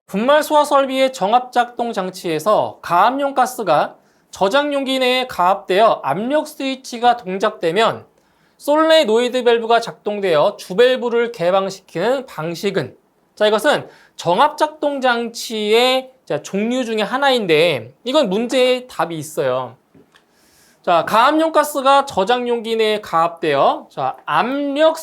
분말 소화 설비의 정압 작동 장치에서 가압용 가스가 저장 용기 내에 가압되어 압력 스위치가 동작되면 솔레노이드 밸브가 작동되어 주밸브를 개방시키는 방식은, 자, 이것은 정압 작동 장치의 종류 중에 하나인데 이건 문제의 답이 있어요. 자, 가압용 가스가 저장 용기 내에 가압되어 압력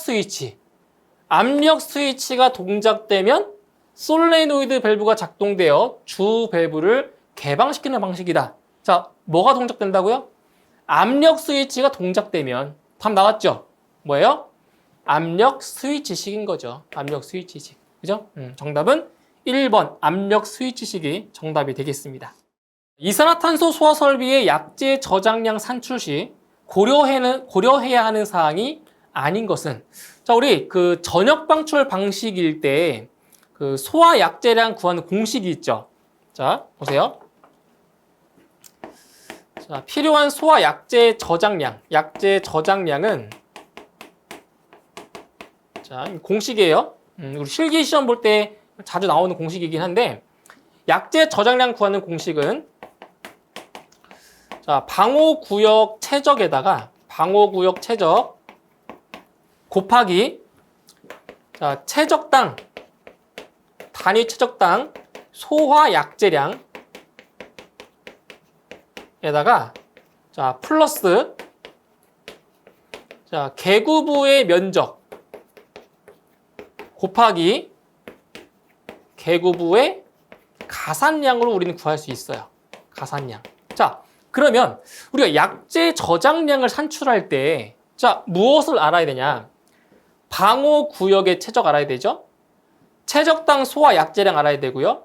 스위치가 동작되면 솔레노이드 밸브가 작동되어 주 밸브를 개방시키는 방식이다. 자, 뭐가 동작된다고요? 압력 스위치가 동작되면. 답 나왔죠? 뭐예요? 압력 스위치식인 거죠. 압력 스위치식. 그죠? 정답은 1번 압력 스위치식이 정답이 되겠습니다. 이산화탄소 소화 설비의 약재 저장량 산출 시 고려해야 하는 사항이 아닌 것은, 자, 우리 그 전역 방출 방식일 때 그 소화 약재량 구하는 공식이 있죠. 자, 보세요. 자, 필요한 소화 약재 저장량은 자, 공식이에요. 우리 실기 시험 볼 때 자주 나오는 공식이긴 한데, 약재 저장량 구하는 공식은 자, 방호구역 최적에다가 방호구역 최적 곱하기 자, 단위 최적당 소화 약재량에다가 자, 플러스 자, 개구부의 면적 곱하기 개구부의 가산량으로 우리는 구할 수 있어요. 가산량. 자, 그러면 우리가 약재 저장량을 산출할 때 자, 무엇을 알아야 되냐? 방호구역의 최적 알아야 되죠? 최적당 소화 약재량 알아야 되고요.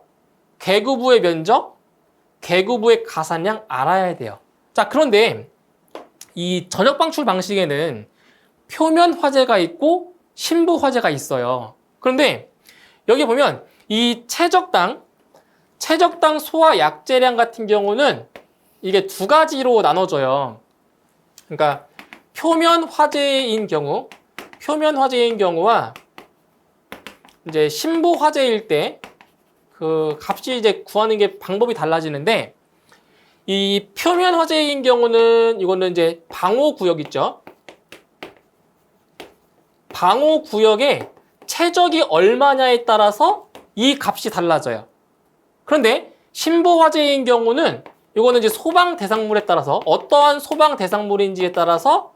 개구부의 면적, 개구부의 가산량 알아야 돼요. 자, 그런데 이 전역 방출 방식에는 표면 화재가 있고 심부 화재가 있어요. 그런데 여기 보면 이 최적당 소화 약재량 같은 경우는 이게 두 가지로 나눠져요. 그러니까 표면 화재인 경우와 이제 심부 화재일 때 그 값이 이제 구하는 게 방법이 달라지는데, 이 표면 화재인 경우는 이거는 이제 방호 구역 있죠. 방호 구역의 최적이 얼마냐에 따라서 이 값이 달라져요. 그런데 심부 화재인 경우는 이거는 이제 소방 대상물에 따라서 어떠한 소방 대상물인지에 따라서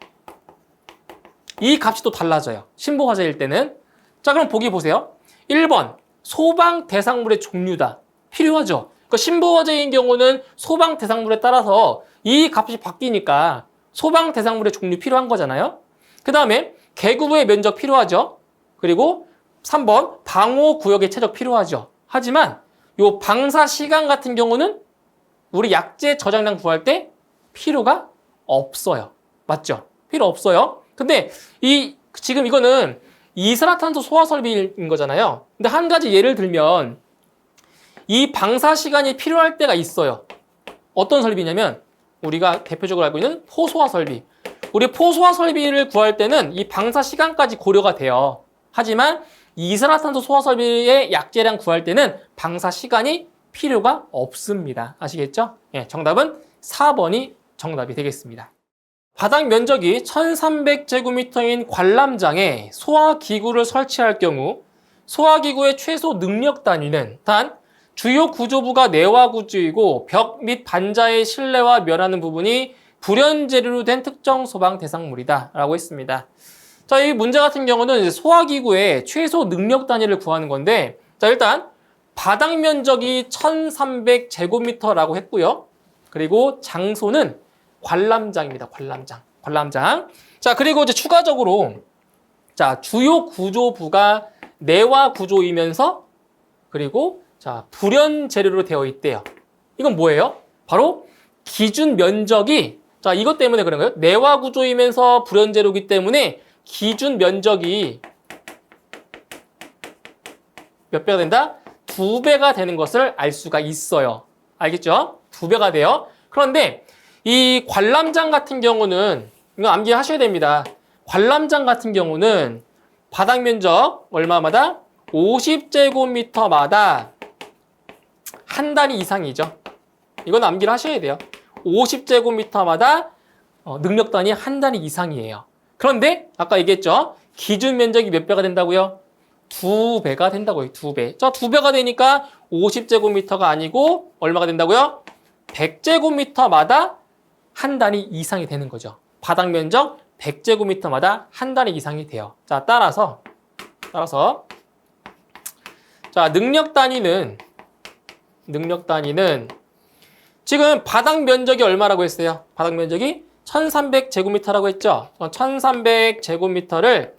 이 값이 또 달라져요. 심부 화재일 때는. 자, 그럼 보기 보세요. 1번 소방 대상물의 종류다. 필요하죠. 그러니까 심부 화재인 경우는 소방 대상물에 따라서 이 값이 바뀌니까 소방 대상물의 종류 필요한 거잖아요. 그 다음에 개구부의 면적 필요하죠. 그리고 3번 방호 구역의 최적 필요하죠. 하지만 요 방사 시간 같은 경우는 우리 약재 저장량 구할 때 필요가 없어요. 맞죠? 필요 없어요. 근데 지금 이거는 이산화탄소 소화 설비인 거잖아요. 근데 한 가지 예를 들면 이 방사 시간이 필요할 때가 있어요. 어떤 설비냐면 우리가 대표적으로 알고 있는 포소화 설비. 우리 포소화 설비를 구할 때는 이 방사 시간까지 고려가 돼요. 하지만 이산화탄소 소화 설비의 약재량 구할 때는 방사 시간이 필요가 없습니다. 아시겠죠? 예, 정답은 4번이 정답이 되겠습니다. 바닥 면적이 1300제곱미터인 관람장에 소화기구를 설치할 경우 소화기구의 최소 능력 단위는 단 주요 구조부가 내화 구조이고 벽 및 반자의 실내와 면하는 부분이 불연재료로 된 특정 소방 대상물이다 라고 했습니다. 자, 이 문제 같은 경우는 이제 소화기구의 최소 능력 단위를 구하는 건데, 자, 일단 바닥 면적이 1300제곱미터라고 했고요. 그리고 장소는 관람장입니다. 관람장. 자, 그리고 이제 추가적으로 자, 주요 구조부가 내화 구조이면서 그리고 자, 불연 재료로 되어 있대요. 이건 뭐예요? 바로 기준 면적이, 자, 이것 때문에 그런 거예요. 내화 구조이면서 불연 재료이기 때문에 기준 면적이 몇 배가 된다? 2배가 되는 것을 알 수가 있어요. 알겠죠? 2배가 돼요. 그런데 이 관람장 같은 경우는 이거 암기하셔야 됩니다. 관람장 같은 경우는 바닥 면적 얼마마다? 50제곱미터마다 한 단위 이상이죠. 이건 암기를 하셔야 돼요. 50제곱미터마다 능력 단위 한 단위 이상이에요. 그런데 아까 얘기했죠. 기준 면적이 몇 배가 된다고요? 2배가 된다고요. 2배. 자, 2배가 되니까 50제곱미터가 아니고 얼마가 된다고요? 100제곱미터마다 한 단위 이상이 되는 거죠. 바닥 면적 100제곱미터마다 한 단위 이상이 돼요. 자, 따라서 자, 능력 단위는 지금 바닥 면적이 얼마라고 했어요? 바닥 면적이 1300제곱미터라고 했죠? 1300제곱미터를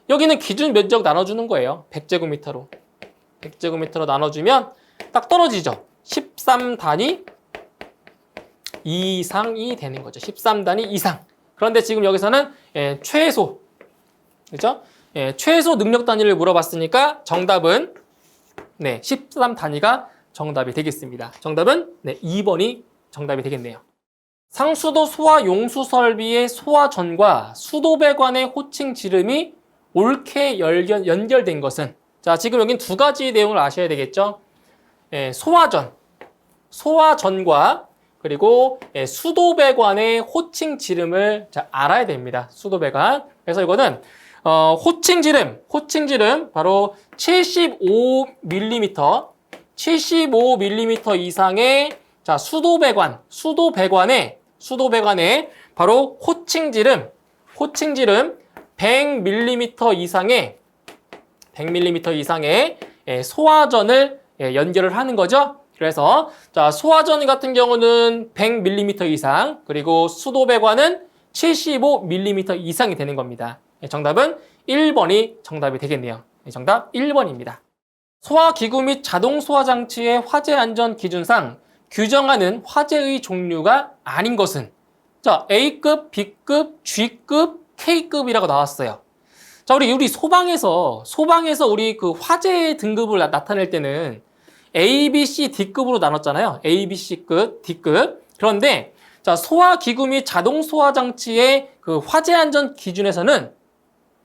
여기는 기준 면적 나눠주는 거예요. 100제곱미터로. 100제곱미터로 나눠주면 딱 떨어지죠. 13단위 이상이 되는 거죠. 13단위 이상. 그런데 지금 여기서는 최소, 그렇죠? 최소 능력 단위를 물어봤으니까 정답은 13단위가 정답이 되겠습니다. 정답은 2번이 정답이 되겠네요. 상수도 소화 용수 설비의 소화전과 수도배관의 호칭 지름이 옳게 연결된 것은, 자, 지금 여긴 두 가지 내용을 아셔야 되겠죠. 소화전과 그리고 수도배관의 호칭 지름을 알아야 됩니다. 수도배관. 그래서 이거는 호칭 지름 바로 75mm 이상의 자, 수도배관의 바로 호칭 지름 100mm 이상의 소화전을 연결을 하는 거죠. 그래서 자, 소화전 같은 경우는 100mm 이상, 그리고 수도배관은 75mm 이상이 되는 겁니다. 정답은 1번이 정답이 되겠네요. 정답 1번입니다. 소화기구 및 자동소화장치의 화재 안전 기준상 규정하는 화재의 종류가 아닌 것은, 자, A급, B급, G급, K급이라고 나왔어요. 자, 우리 소방에서 우리 그 화재 등급을 나타낼 때는 A, B, C, D급으로 나눴잖아요. A, B, C급, D급. 그런데 자, 소화기구 및 자동소화장치의 그 화재 안전 기준에서는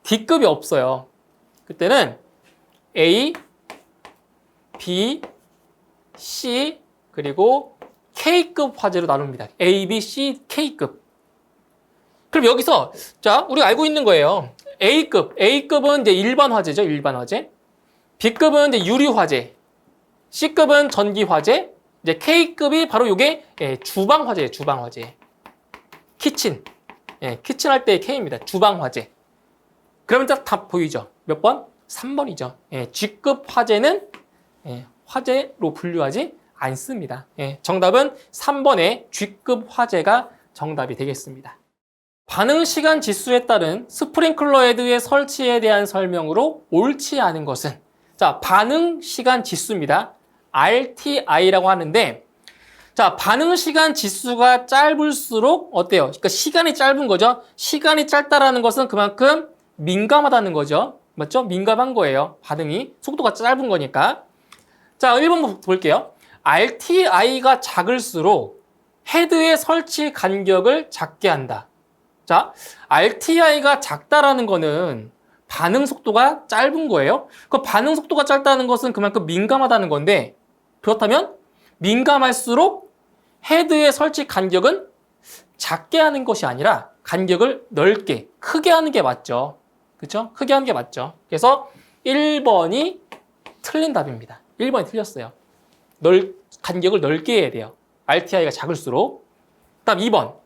D급이 없어요. 그때는 A, B, C, 그리고 K급 화재로 나눕니다. A, B, C, K급. 그럼 여기서 자, 우리가 알고 있는 거예요. A급은 이제 일반 화재죠. 일반 화재. B급은 이제 유리 화재. C급은 전기 화재. 이제 K급이 바로 요게 주방 화재예요. 주방 화재. 키친. 키친 할 때의 K입니다. 주방 화재. 그러면 딱 답 보이죠? 몇 번? 3번이죠. G급 화재는 화재로 분류하지 않습니다. 정답은 3번의 G급 화재가 정답이 되겠습니다. 반응시간 지수에 따른 스프링클러 헤드의 설치에 대한 설명으로 옳지 않은 것은, 자, 반응시간 지수입니다. RTI라고 하는데, 자, 반응시간 지수가 짧을수록 어때요? 그러니까 시간이 짧은 거죠. 시간이 짧다라는 것은 그만큼 민감하다는 거죠. 맞죠? 민감한 거예요. 반응이. 속도가 짧은 거니까. 자, 1번 볼게요. RTI가 작을수록 헤드의 설치 간격을 작게 한다. 자, RTI가 작다라는 거는 반응 속도가 짧은 거예요. 그 반응 속도가 짧다는 것은 그만큼 민감하다는 건데, 그렇다면 민감할수록 헤드의 설치 간격은 작게 하는 것이 아니라 간격을 넓게, 크게 하는 게 맞죠. 그렇죠? 크게 하는 게 맞죠. 그래서 1번이 틀린 답입니다. 1번이 틀렸어요. 간격을 넓게 해야 돼요. RTI가 작을수록. 다음 2번.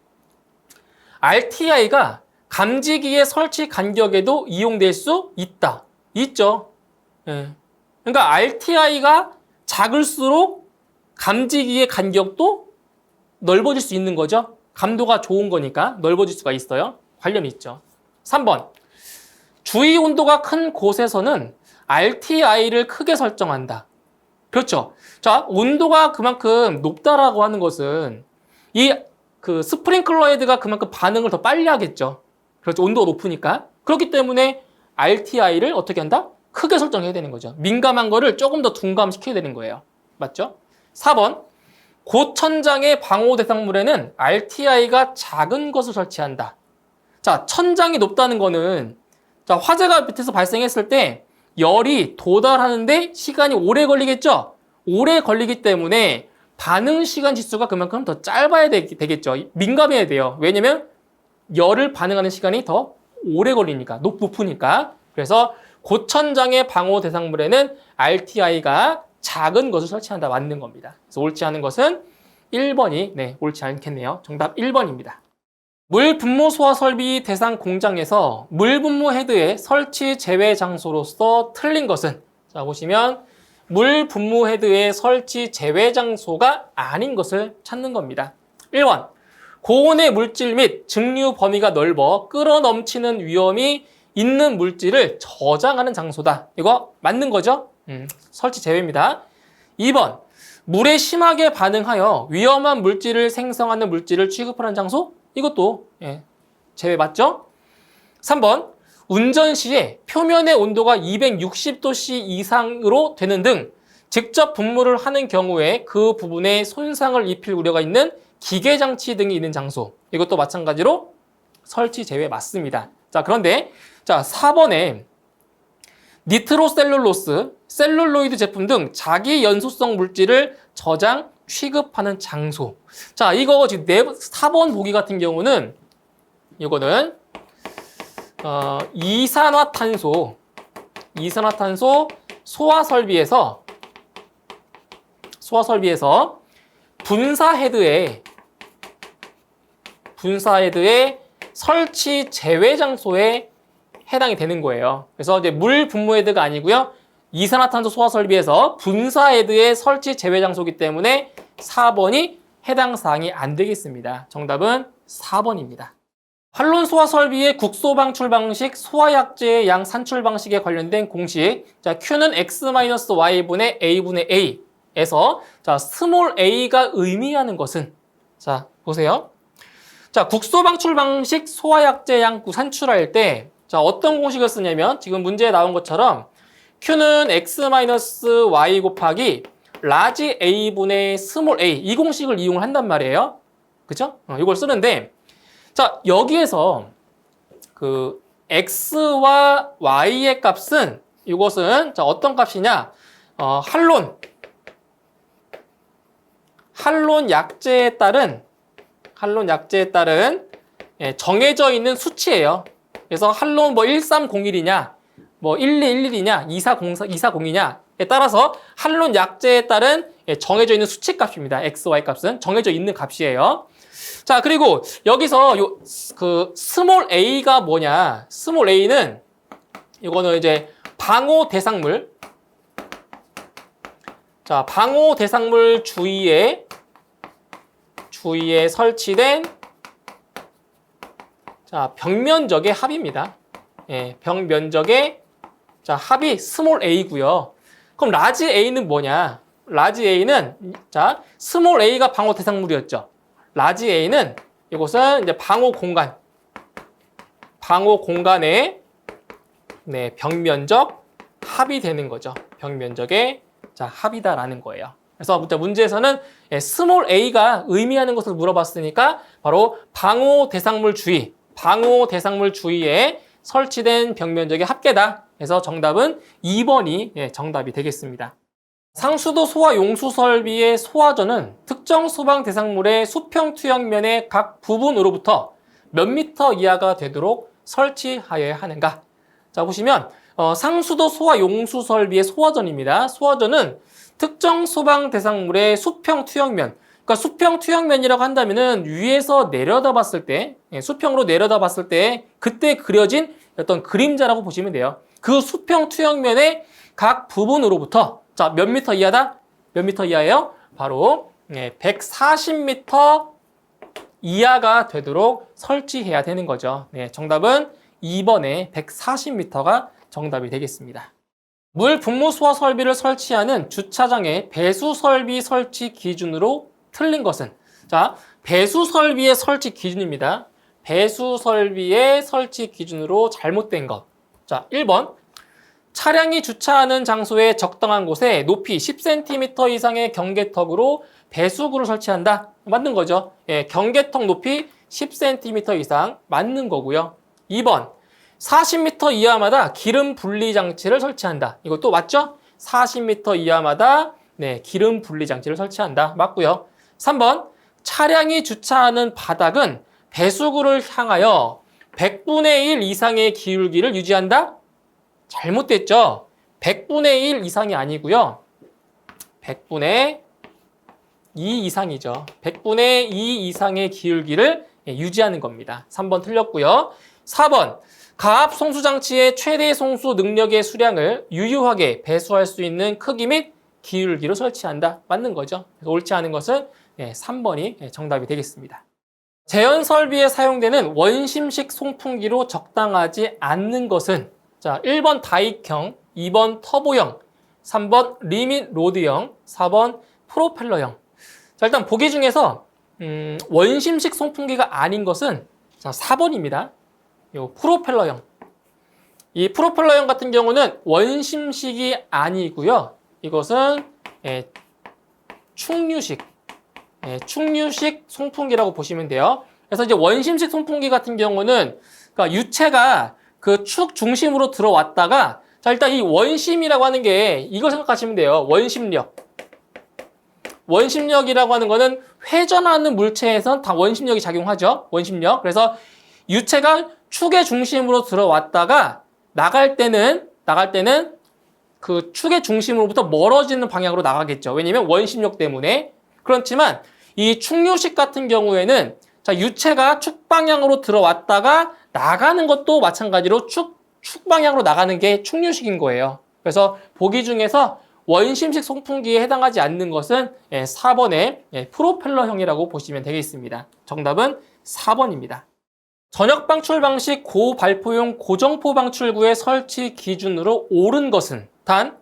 RTI가 감지기의 설치 간격에도 이용될 수 있다. 있죠. 그러니까 RTI가 작을수록 감지기의 간격도 넓어질 수 있는 거죠. 감도가 좋은 거니까 넓어질 수가 있어요. 관련이 있죠. 3번. 주위 온도가 큰 곳에서는 RTI를 크게 설정한다. 그렇죠. 자, 온도가 그만큼 높다라고 하는 것은 그 스프링클러 헤드가 그만큼 반응을 더 빨리 하겠죠. 그렇죠. 온도가 높으니까. 그렇기 때문에 RTI를 어떻게 한다? 크게 설정해야 되는 거죠. 민감한 거를 조금 더 둔감시켜야 되는 거예요. 맞죠? 4번. 고천장의 방호 대상물에는 RTI가 작은 것을 설치한다. 자, 천장이 높다는 거는, 자, 화재가 밑에서 발생했을 때 열이 도달하는데 시간이 오래 걸리겠죠? 오래 걸리기 때문에 반응 시간 지수가 그만큼 더 짧아야 되겠죠. 민감해야 돼요. 왜냐면 열을 반응하는 시간이 더 오래 걸리니까, 높으니까. 그래서 고천장의 방호 대상물에는 RTI가 작은 것을 설치한다. 맞는 겁니다. 그래서 옳지 않은 것은 1번이 옳지 않겠네요. 정답 1번입니다. 물 분무 소화 설비 대상 공장에서 물 분무 헤드의 설치 제외 장소로서 틀린 것은, 자 보시면 물 분무 헤드의 설치 제외 장소가 아닌 것을 찾는 겁니다. 1번, 고온의 물질 및 증류 범위가 넓어 끌어넘치는 위험이 있는 물질을 저장하는 장소다. 이거 맞는 거죠? 설치 제외입니다. 2번, 물에 심하게 반응하여 위험한 물질을 생성하는 물질을 취급하는 장소? 이것도 제외 맞죠? 3번, 운전 시에 표면의 온도가 260도씨 이상으로 되는 등 직접 분무를 하는 경우에 그 부분에 손상을 입힐 우려가 있는 기계장치 등이 있는 장소. 이것도 마찬가지로 설치 제외 맞습니다. 자, 그런데 4번에 니트로셀룰로스, 셀룰로이드 제품 등 자기 연소성 물질을 저장, 취급하는 장소. 자, 이거 지금 4번 보기 같은 경우는 이거는 이산화탄소 소화 설비에서 분사 헤드의 설치 제외 장소에 해당이 되는 거예요. 그래서 이제 물 분무 헤드가 아니고요. 이산화탄소 소화 설비에서 분사 헤드의 설치 제외 장소이기 때문에 4번이 해당 사항이 안 되겠습니다. 정답은 4번입니다. 활론 소화 설비의 국소 방출 방식, 소화약제의 양 산출 방식에 관련된 공식. 자, Q는 X-Y분의 A분의 A에서 스몰 a가 의미하는 것은, 자, 보세요. 자, 국소 방출 방식 소화약제 양 산출할 때 어떤 공식을 쓰냐면 지금 문제에 나온 것처럼 Q는 X-Y 곱하기 라지 A분의 스몰 a, 이 공식을 이용을 한단 말이에요. 그죠? 이걸 쓰는데, 자, 여기에서 그 X와 Y의 값은, 이것은 어떤 값이냐? 할론 약제에 따른 정해져 있는 수치예요. 그래서 할론 1301이냐, 1211이냐, 2402냐에 따라서 할론 약제에 따른 정해져 있는 수치 값입니다. X, Y 값은 정해져 있는 값이에요. 자, 그리고 여기서 그 스몰 a가 뭐냐? 스몰 a는 이거는 이제 방호 대상물. 자, 방호 대상물 주위에 설치된 벽면적의 합입니다. 벽면적의 합이 스몰 a고요. 그럼 라지 a는 뭐냐? 라지 a는 스몰 a가 방호 대상물이었죠. 라지 a는 이것은 이제 방호 공간의 벽면적 합이 되는 거죠. 벽면적의 합이다라는 거예요. 그래서 문제에서는 스몰 a가 의미하는 것을 물어봤으니까 바로 방호 대상물 주위에 설치된 벽면적의 합계다. 그래서 정답은 2번이 정답이 되겠습니다. 상수도 소화 용수 설비의 소화전은 특정 소방 대상물의 수평 투영면의 각 부분으로부터 몇 미터 이하가 되도록 설치하여야 하는가? 자, 보시면 상수도 소화 용수 설비의 소화전입니다. 소화전은 특정 소방 대상물의 수평 투영면, 그러니까 수평 투영면이라고 한다면은 위에서 내려다 봤을 때, 수평으로 내려다 봤을 때 그때 그려진 어떤 그림자라고 보시면 돼요. 그 수평 투영면의 각 부분으로부터 몇 미터 이하다? 몇 미터 이하예요? 바로 140미터 이하가 되도록 설치해야 되는 거죠. 정답은 2번에 140m가 정답이 되겠습니다. 물 분무 소화 설비를 설치하는 주차장의 배수 설비 설치 기준으로 틀린 것은, 자, 배수 설비의 설치 기준입니다. 배수 설비의 설치 기준으로 잘못된 것. 자, 1번. 차량이 주차하는 장소의 적당한 곳에 높이 10cm 이상의 경계턱으로 배수구를 설치한다. 맞는 거죠. 경계턱 높이 10cm 이상 맞는 거고요. 2번. 40m 이하마다 기름 분리 장치를 설치한다. 이것도 맞죠? 40m 이하마다 네, 기름 분리 장치를 설치한다. 맞고요. 3번, 차량이 주차하는 바닥은 배수구를 향하여 100분의 1 이상의 기울기를 유지한다? 잘못됐죠. 100분의 1 이상이 아니고요. 100분의 2 이상이죠. 100분의 2 이상의 기울기를 유지하는 겁니다. 3번 틀렸고요. 4번, 가압 송수장치의 최대 송수 능력의 수량을 유효하게 배수할 수 있는 크기 및 기울기로 설치한다. 맞는 거죠. 그래서 옳지 않은 것은 3번이 정답이 되겠습니다. 제연 설비에 사용되는 원심식 송풍기로 적당하지 않는 것은 자, 1번 다익형, 2번 터보형, 3번 리밋 로드형, 4번 프로펠러형. 자, 일단 보기 중에서 원심식 송풍기가 아닌 것은 자, 4번입니다. 요 프로펠러형. 이 프로펠러형 같은 경우는 원심식이 아니고요. 이것은 축류식 송풍기라고 보시면 돼요. 그래서 이제 원심식 송풍기 같은 경우는 그러니까 유체가 그 축 중심으로 들어왔다가 자, 일단 이 원심이라고 하는 게 이걸 생각하시면 돼요. 원심력. 원심력이라고 하는 거는 회전하는 물체에선 다 원심력이 작용하죠. 원심력. 그래서 유체가 축의 중심으로 들어왔다가 나갈 때는 그 축의 중심으로부터 멀어지는 방향으로 나가겠죠. 왜냐면 원심력 때문에. 그렇지만 이 축류식 같은 경우에는 자, 유체가 축 방향으로 들어왔다가 나가는 것도 마찬가지로 축 방향으로 나가는 게 축류식인 거예요. 그래서 보기 중에서 원심식 송풍기에 해당하지 않는 것은 4번의 프로펠러형이라고 보시면 되겠습니다. 정답은 4번입니다. 전역 방출 방식 고발포용 고정포 방출구의 설치 기준으로 옳은 것은 단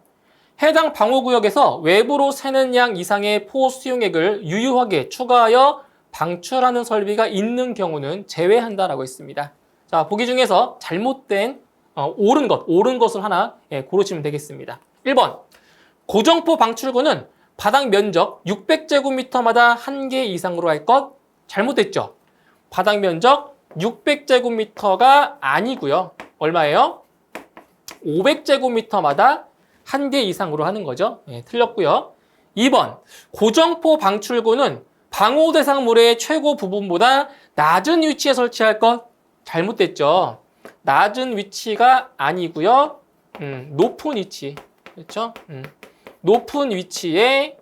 해당 방호구역에서 외부로 새는 양 이상의 포 수용액을 유효하게 추가하여 방출하는 설비가 있는 경우는 제외한다라고 했습니다. 자, 보기 중에서 잘못된 옳은 것을 하나 고르시면 되겠습니다. 1번 고정포 방출구는 바닥 면적 600제곱미터마다 1개 이상으로 할 것 잘못됐죠. 바닥 면적 600제곱미터가 아니고요. 얼마예요? 500제곱미터마다 1개 이상으로 하는 거죠. 틀렸고요. 2번 고정포 방출구는 방호 대상물의 최고 부분보다 낮은 위치에 설치할 것 잘못됐죠. 낮은 위치가 아니고요. 높은 위치. 그렇죠? 높은 위치에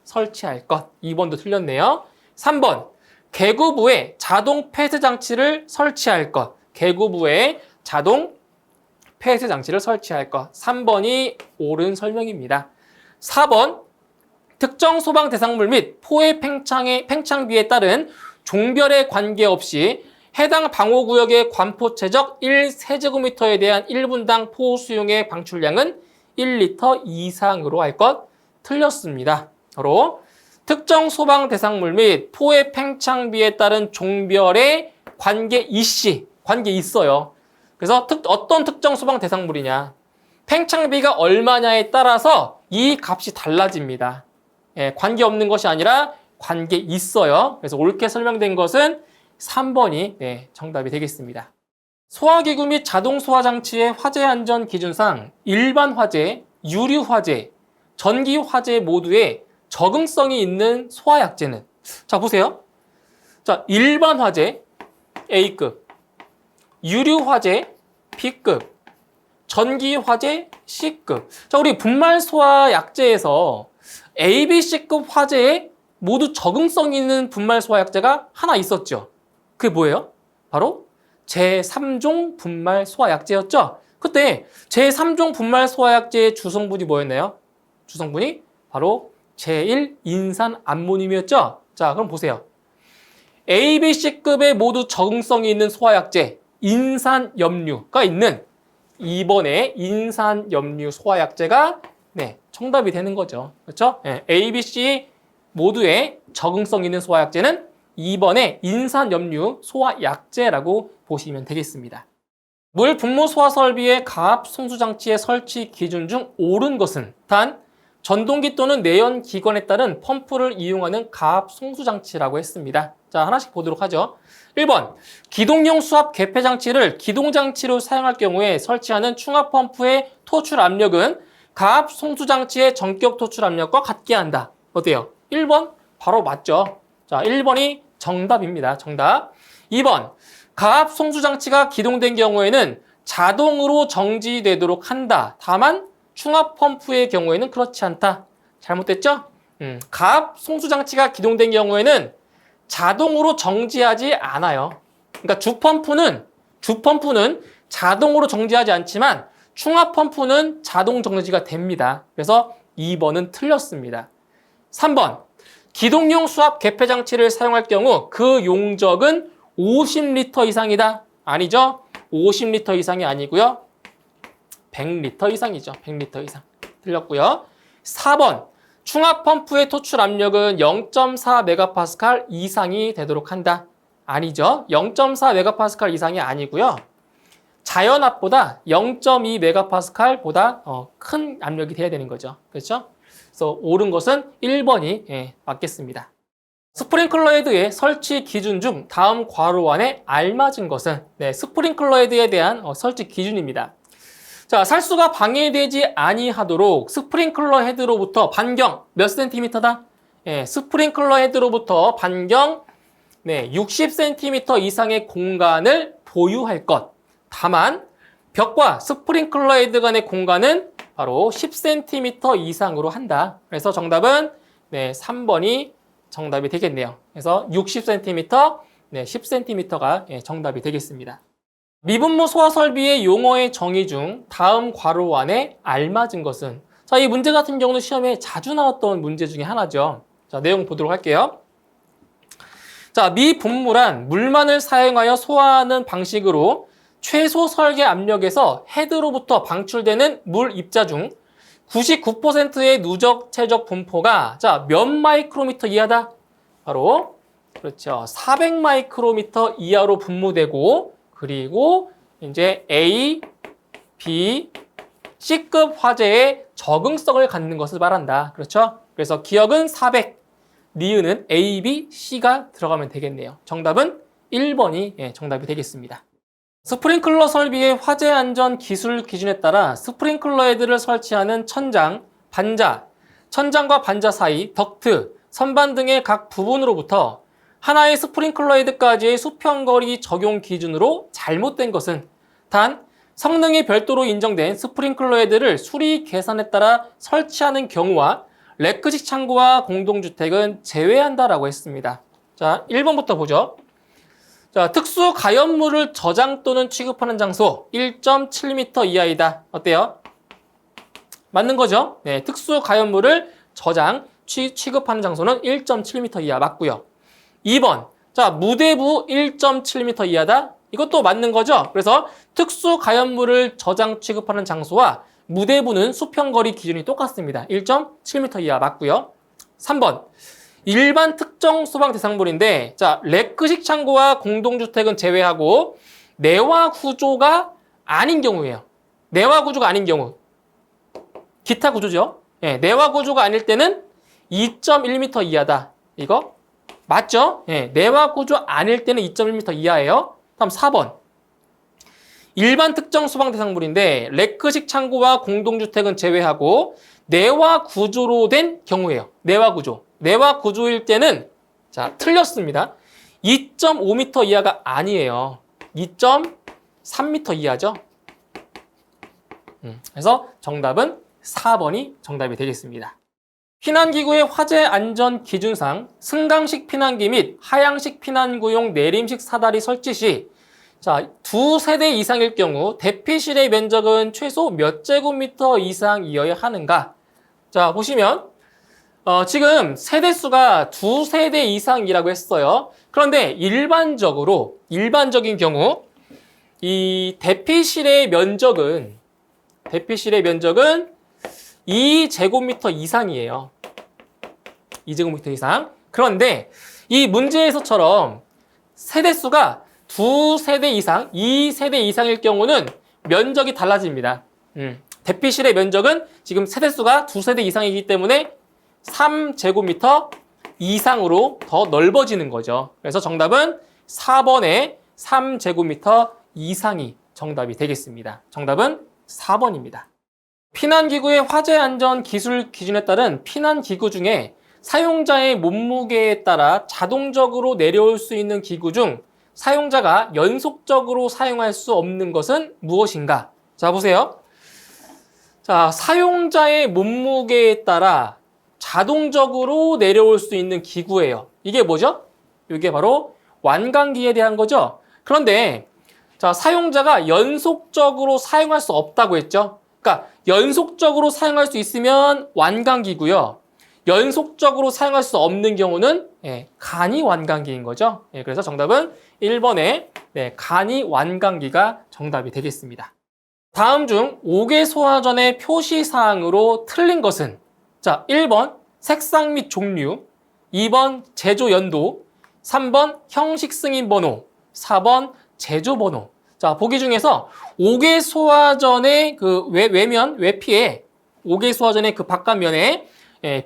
설치할 것. 2번도 틀렸네요. 3번 개구부에 자동 폐쇄 장치를 설치할 것. 개구부에 자동 폐쇄 장치를 설치할 것. 3번이 옳은 설명입니다. 4번 특정 소방 대상물 및 포의 팽창비에 따른 종별에 관계없이 해당 방호구역의 관포체적 1세제곱미터에 대한 1분당 포 수용의 방출량은 1리터 이상으로 할 것 틀렸습니다. 바로 특정 소방 대상물 및 포의 팽창비에 따른 종별의 관계 있어요. 그래서 어떤 특정 소방 대상물이냐, 팽창비가 얼마냐에 따라서 이 값이 달라집니다. 관계없는 것이 아니라 관계 있어요. 그래서 옳게 설명된 것은 3번이 정답이 되겠습니다. 소화기구 및 자동 소화장치의 화재 안전 기준상 일반 화재, 유류 화재, 전기 화재 모두에 적응성이 있는 소화약제는 자 보세요. 자 일반 화재 A급, 유류 화재 B급, 전기 화재 C급. 자 우리 분말 소화약제에서 A, B, C급 화재에 모두 적응성 있는 분말 소화약제가 하나 있었죠. 그게 뭐예요? 바로 제3종 분말 소화약제였죠. 그때 제3종 분말 소화약제의 주성분이 뭐였나요? 주성분이 바로 제1인산암모늄이었죠. 자, 그럼 보세요. A, B, C급에 모두 적응성이 있는 소화약제 인산염류가 있는 2번의 인산염류 소화약제가 정답이 되는 거죠. 그렇죠? A, B, C 모두의 적응성 있는 소화약제는 2번의 인산염류 소화약제라고 보시면 되겠습니다. 물 분무 소화 설비의 가압 송수장치의 설치 기준 중 옳은 것은 단 전동기 또는 내연 기관에 따른 펌프를 이용하는 가압 송수장치라고 했습니다. 자, 하나씩 보도록 하죠. 1번, 기동용 수압 개폐장치를 기동장치로 사용할 경우에 설치하는 충압 펌프의 토출 압력은 가압 송수장치의 전격 토출 압력과 같게 한다. 어때요? 1번 바로 맞죠? 자, 1번이 정답입니다. 정답. 2번 가압 송수장치가 기동된 경우에는 자동으로 정지되도록 한다. 다만 충압 펌프의 경우에는 그렇지 않다. 잘못됐죠? 가압 송수장치가 기동된 경우에는 자동으로 정지하지 않아요. 그러니까 주펌프는 자동으로 정지하지 않지만 충압 펌프는 자동 정지가 됩니다. 그래서 2번은 틀렸습니다. 3번 기동용 수압 개폐 장치를 사용할 경우 그 용적은 50리터 이상이다. 아니죠? 50리터 이상이 아니고요. 100리터 이상이죠. 100리터 이상. 틀렸고요. 4번 충압 펌프의 토출 압력은 0.4메가파스칼 이상이 되도록 한다. 아니죠. 0.4메가파스칼 이상이 아니고요. 자연압보다 0.2메가파스칼보다 큰 압력이 돼야 되는 거죠. 그렇죠? 그래서 옳은 것은 1번이 맞겠습니다. 스프링클러 헤드의 설치 기준 중 다음 괄호 안에 알맞은 것은 스프링클러 헤드에 대한 설치 기준입니다. 자, 살수가 방해되지 아니하도록 스프링클러 헤드로부터 반경 몇 센티미터다? 스프링클러 헤드로부터 반경 60cm 이상의 공간을 보유할 것. 다만 벽과 스프링클러 헤드 간의 공간은 바로 10cm 이상으로 한다. 그래서 정답은 3번이 정답이 되겠네요. 그래서 60cm, 10cm가 정답이 되겠습니다. 미분모 소화 설비의 용어의 정의 중 다음 괄호 안에 알맞은 것은? 자, 이 문제 같은 경우는 시험에 자주 나왔던 문제 중에 하나죠. 자, 내용 보도록 할게요. 자, 미분무란 물만을 사용하여 소화하는 방식으로 최소 설계 압력에서 헤드로부터 방출되는 물 입자 중 99%의 누적 최적 분포가 몇 마이크로미터 이하다? 바로 그렇죠. 400 마이크로미터 이하로 분무되고 그리고 이제 A, B, C급 화재의 적응성을 갖는 것을 말한다. 그렇죠? 그래서 기억은 400, 니은은 A, B, C가 들어가면 되겠네요. 정답은 1번이 정답이 되겠습니다. 스프링클러 설비의 화재 안전 기술 기준에 따라 스프링클러 헤드를 설치하는 천장, 반자, 천장과 반자 사이, 덕트, 선반 등의 각 부분으로부터 하나의 스프링클러 헤드까지의 수평거리 적용 기준으로 잘못된 것은 단 성능이 별도로 인정된 스프링클러 헤드를 수리 계산에 따라 설치하는 경우와 레크식 창고와 공동주택은 제외한다라고 했습니다. 자, 1번부터 보죠. 자, 특수 가연물을 저장 또는 취급하는 장소 1.7m 이하이다. 어때요? 맞는 거죠? 네, 특수 가연물을 저장, 취급하는 장소는 1.7m 이하 맞고요. 2번, 자, 무대부 1.7m 이하다. 이것도 맞는 거죠? 그래서 특수 가연물을 저장, 취급하는 장소와 무대부는 수평거리 기준이 똑같습니다. 1.7m 이하 맞고요. 3번, 일반 특정 소방 대상물인데, 자, 레크식 창고와 공동주택은 제외하고 내화 구조가 아닌 경우예요. 내화 구조가 아닌 경우. 기타 구조죠. 내화 구조가 아닐 때는 2.1m 이하다. 이거 맞죠? 내화 구조 아닐 때는 2.1m 이하예요. 다음 4번. 일반 특정 소방 대상물인데 레크식 창고와 공동주택은 제외하고 내화 구조로 된 경우예요. 내화 구조. 내화 구조일 때는 자, 틀렸습니다. 2.5m 이하가 아니에요. 2.3m 이하죠. 그래서 정답은 4번이 정답이 되겠습니다. 피난기구의 화재 안전 기준상 승강식 피난기 및 하향식 피난구용 내림식 사다리 설치 시 자, 2세대 이상일 경우 대피실의 면적은 최소 몇 제곱미터 이상이어야 하는가? 자, 보시면 지금 세대수가 2세대 이상이라고 했어요. 그런데 일반적인 경우 이 대피실의 면적은 2제곱미터 이상이에요. 2제곱미터 이상. 그런데 이 문제에서처럼 세대수가 2세대 이상, 2세대 이상일 경우는 면적이 달라집니다. 대피실의 면적은 지금 세대수가 2세대 이상이기 때문에 3제곱미터 이상으로 더 넓어지는 거죠. 그래서 정답은 4번의 3제곱미터 이상이 정답이 되겠습니다. 정답은 4번입니다. 피난기구의 화재 안전 기술 기준에 따른 피난기구 중에 사용자의 몸무게에 따라 자동적으로 내려올 수 있는 기구 중 사용자가 연속적으로 사용할 수 없는 것은 무엇인가? 자, 보세요. 자, 사용자의 몸무게에 따라 자동적으로 내려올 수 있는 기구예요. 이게 뭐죠? 이게 바로 완강기에 대한 거죠. 그런데 자, 사용자가 연속적으로 사용할 수 없다고 했죠. 그러니까 연속적으로 사용할 수 있으면 완강기고요. 연속적으로 사용할 수 없는 경우는 간이 완강기인 거죠. 그래서 정답은 1번의 간이 완강기가 정답이 되겠습니다. 다음 중 5개 소화전의 표시사항으로 틀린 것은 자, 1번 색상 및 종류, 2번 제조 연도, 3번 형식 승인 번호, 4번 제조 번호. 자, 보기 중에서 5개 소화전의 그 외면, 외피에 5개 소화전의 그 바깥면에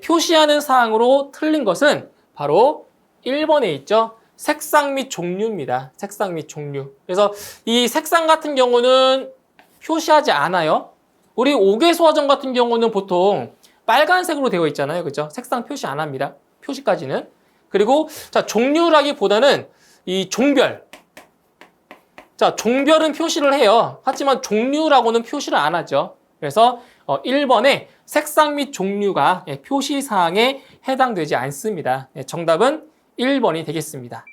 표시하는 사항으로 틀린 것은 바로 1번에 있죠. 색상 및 종류입니다. 색상 및 종류. 그래서 이 색상 같은 경우는 표시하지 않아요. 우리 5개 소화전 같은 경우는 보통 빨간색으로 되어 있잖아요. 그죠? 색상 표시 안 합니다. 표시까지는. 그리고 자, 종류라기보다는 이 종별. 자, 종별은 표시를 해요. 하지만 종류라고는 표시를 안 하죠. 그래서 1번에 색상 및 종류가 표시사항에 해당되지 않습니다. 정답은 1번이 되겠습니다.